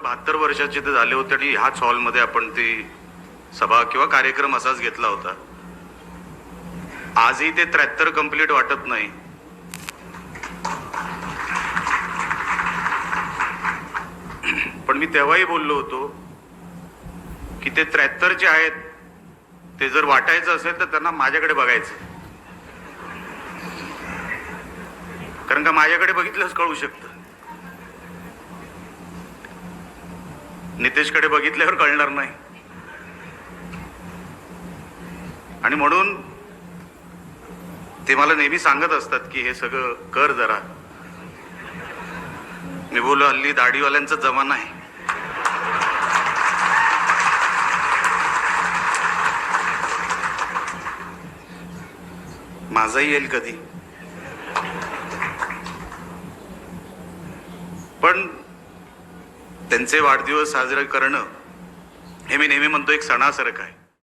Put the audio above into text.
72 वर्षाचे ते झाले होते आणि ह्याच हॉलमध्ये आपण ती सभा किंवा कार्यक्रम असाच घेतला होता. आजही ते 73 कंप्लीट वाटत नाही. पण मी तेव्हाही बोललो होतो की ते 73 जे आहेत ते जर वाटायचं असेल तर त्यांना माझ्याकडे बघायचं, कारण का माझ्याकडे बघितलंच कळू शकतं. नितेशकडे बघितल्यावर कळणार नाही. आणि म्हणून ते मला नेहमी सांगत असतात की हे सगळं कर जरा. मी बोललो हल्ली दाढीवाल्यांचा जमाना आहे. माझाही येईल कधी. पण त्यांचे वाढदिवस साजरे करणं हे मी नेहमी म्हणतो एक सणासारखं आहे.